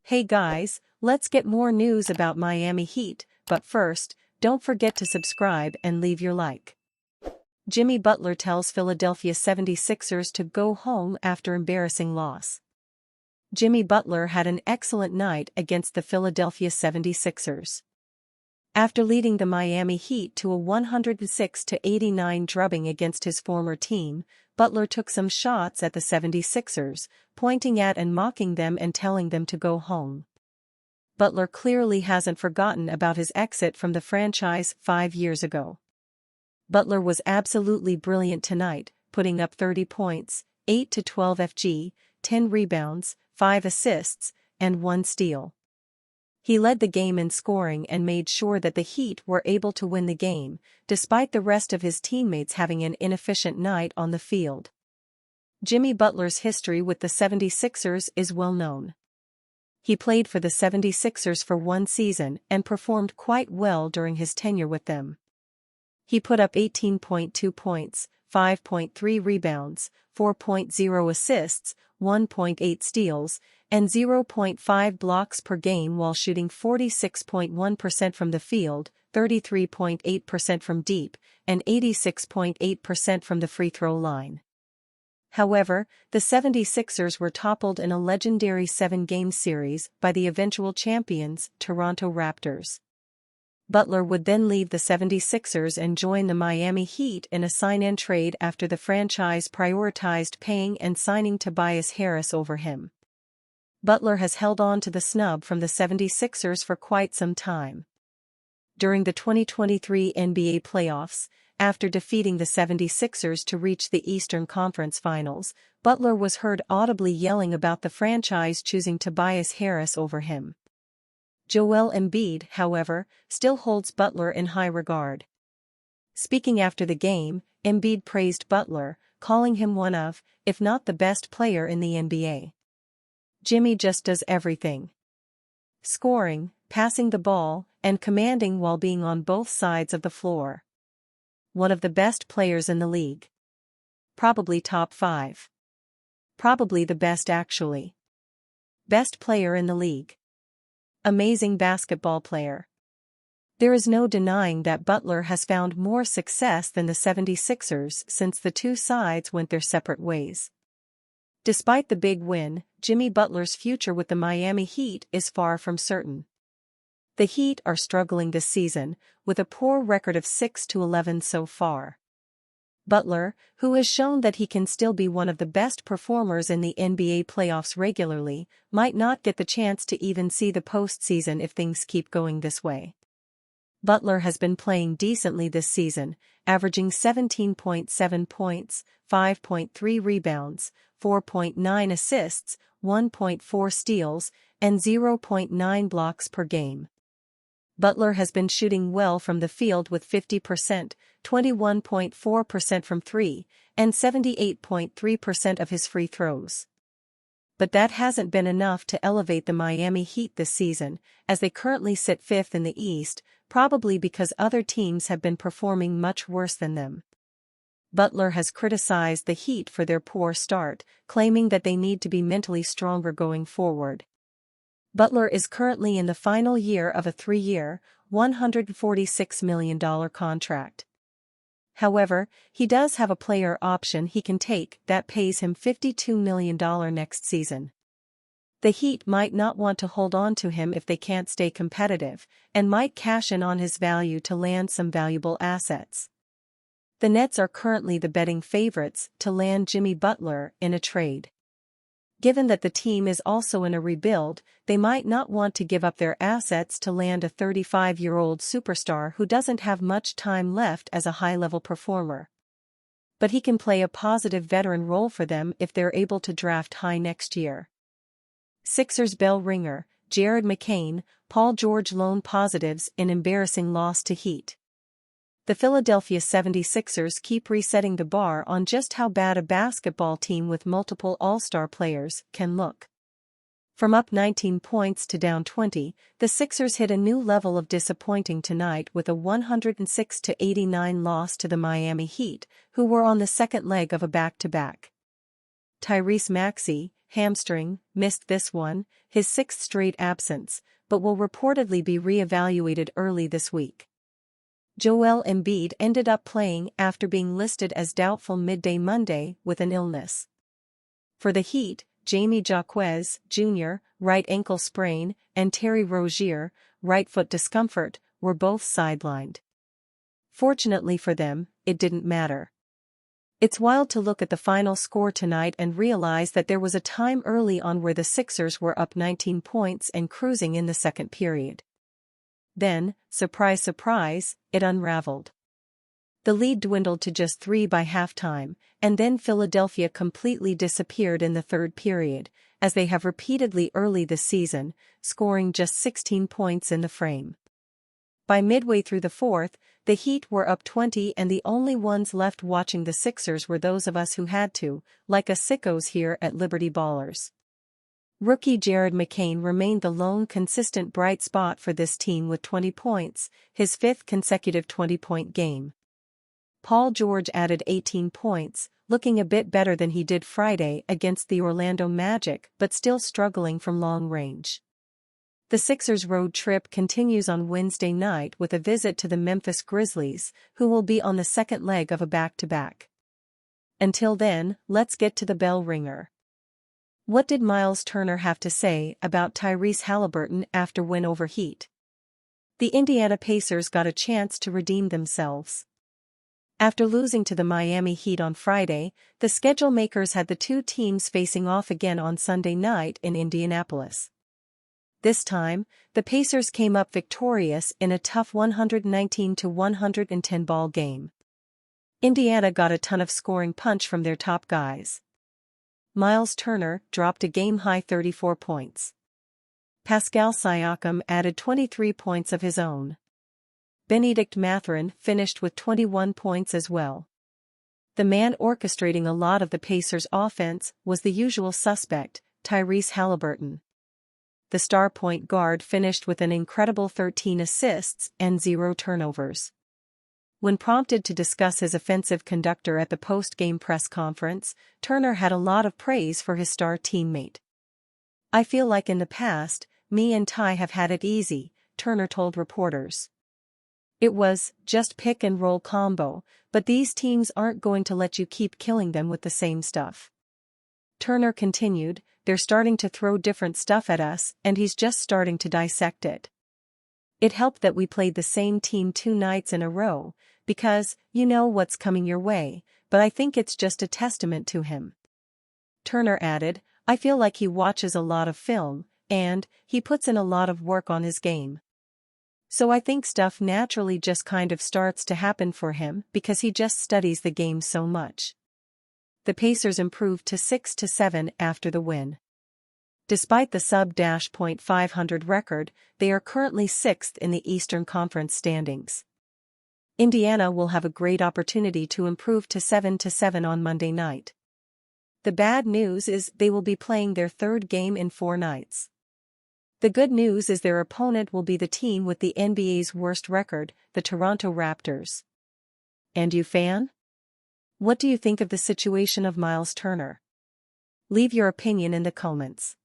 Hey guys, let's get more news about Miami Heat, but first, don't forget to subscribe and leave your like. Jimmy Butler tells Philadelphia 76ers to go home after embarrassing loss. Jimmy Butler had an excellent night against the Philadelphia 76ers. After leading the Miami Heat to a 106-89 drubbing against his former team, Butler took some shots at the 76ers, pointing at and mocking them and telling them to go home. Butler clearly hasn't forgotten about his exit from the franchise 5 years ago. Butler was absolutely brilliant tonight, putting up 30 points, 8 to 12 FG, 10 rebounds, 5 assists, and 1 steal. He led the game in scoring and made sure that the Heat were able to win the game, despite the rest of his teammates having an inefficient night on the field. Jimmy Butler's history with the 76ers is well known. He played for the 76ers for 1 season and performed quite well during his tenure with them. He put up 18.2 points, 5.3 rebounds, 4.0 assists, 1.8 steals, and 0.5 blocks per game while shooting 46.1% from the field, 33.8% from deep, and 86.8% from the free throw line. However, the 76ers were toppled in a legendary 7-game series by the eventual champions, Toronto Raptors. Butler would then leave the 76ers and join the Miami Heat in a sign-and trade after the franchise prioritized paying and signing Tobias Harris over him. Butler has held on to the snub from the 76ers for quite some time. During the 2023 NBA playoffs, after defeating the 76ers to reach the Eastern Conference Finals, Butler was heard audibly yelling about the franchise choosing Tobias Harris over him. Joel Embiid, however, still holds Butler in high regard. Speaking after the game, Embiid praised Butler, calling him one of, if not the best player in the NBA. Jimmy just does everything. Scoring, passing the ball, and commanding while being on both sides of the floor. One of the best players in the league. Probably top 5. Probably the best actually. Best player in the league. Amazing basketball player. There is no denying that Butler has found more success than the 76ers since the two sides went their separate ways. Despite the big win, Jimmy Butler's future with the Miami Heat is far from certain. The Heat are struggling this season, with a poor record of 6-11 so far. Butler, who has shown that he can still be one of the best performers in the NBA playoffs regularly, might not get the chance to even see the postseason if things keep going this way. Butler has been playing decently this season, averaging 17.7 points, 5.3 rebounds, 4.9 assists, 1.4 steals, and 0.9 blocks per game. Butler has been shooting well from the field with 50%, 21.4% from 3, and 78.3% of his free throws. But that hasn't been enough to elevate the Miami Heat this season, as they currently sit 5th in the East, probably because other teams have been performing much worse than them. Butler has criticized the Heat for their poor start, claiming that they need to be mentally stronger going forward. Butler is currently in the final year of a 3-year, $146 million contract. However, he does have a player option he can take that pays him $52 million next season. The Heat might not want to hold on to him if they can't stay competitive, and might cash in on his value to land some valuable assets. The Nets are currently the betting favorites to land Jimmy Butler in a trade. Given that the team is also in a rebuild, they might not want to give up their assets to land a 35-year-old superstar who doesn't have much time left as a high-level performer. But he can play a positive veteran role for them if they're able to draft high next year. Sixers bell ringer, Jared McCain, Paul George lone positives in embarrassing loss to Heat. The Philadelphia 76ers keep resetting the bar on just how bad a basketball team with multiple all-star players can look. From up 19 points to down 20, the Sixers hit a new level of disappointing tonight with a 106-89 loss to the Miami Heat, who were on the second leg of a back-to-back. Tyrese Maxey, hamstring, missed this one, his sixth straight absence, but will reportedly be re-evaluated early this week. Joel Embiid ended up playing after being listed as doubtful midday Monday with an illness. For the Heat, Jamie Jaquez, Jr., right ankle sprain, and Terry Rozier, right foot discomfort, were both sidelined. Fortunately for them, it didn't matter. It's wild to look at the final score tonight and realize that there was a time early on where the Sixers were up 19 points and cruising in the second period. Then, surprise surprise, it unraveled. The lead dwindled to just 3 by halftime, and then Philadelphia completely disappeared in the third period, as they have repeatedly early this season, scoring just 16 points in the frame. By midway through the fourth, the Heat were up 20 and the only ones left watching the Sixers were those of us who had to, like us sickos here at Liberty Ballers. Rookie Jared McCain remained the lone consistent bright spot for this team with 20 points, his fifth consecutive 20-point game. Paul George added 18 points, looking a bit better than he did Friday against the Orlando Magic but still struggling from long range. The Sixers' road trip continues on Wednesday night with a visit to the Memphis Grizzlies, who will be on the second leg of a back-to-back. Until then, let's get to the bell ringer. What did Myles Turner have to say about Tyrese Halliburton after win over Heat? The Indiana Pacers got a chance to redeem themselves. After losing to the Miami Heat on Friday, the schedule makers had the two teams facing off again on Sunday night in Indianapolis. This time, the Pacers came up victorious in a tough 119-110 ball game. Indiana got a ton of scoring punch from their top guys. Myles Turner dropped a game-high 34 points. Pascal Siakam added 23 points of his own. Benedict Mathurin finished with 21 points as well. The man orchestrating a lot of the Pacers' offense was the usual suspect, Tyrese Halliburton. The star point guard finished with an incredible 13 assists and 0 turnovers. When prompted to discuss his offensive conductor at the post-game press conference, Turner had a lot of praise for his star teammate. "I feel like in the past, me and Ty have had it easy," Turner told reporters. "It was just pick and roll combo, but these teams aren't going to let you keep killing them with the same stuff." Turner continued, "They're starting to throw different stuff at us and he's just starting to dissect it. It helped that we played the same team 2 nights in a row, because you know what's coming your way, but I think it's just a testament to him." Turner added, "I feel like he watches a lot of film, and he puts in a lot of work on his game. So I think stuff naturally just kind of starts to happen for him because he just studies the game so much." The Pacers improved to 6-7 after the win. Despite the sub-.500 record, they are currently 6th in the Eastern Conference standings. Indiana will have a great opportunity to improve to 7-7 on Monday night. The bad news is they will be playing their third game in 4 nights. The good news is their opponent will be the team with the NBA's worst record, the Toronto Raptors. And you, fan? What do you think of the situation of Myles Turner? Leave your opinion in the comments.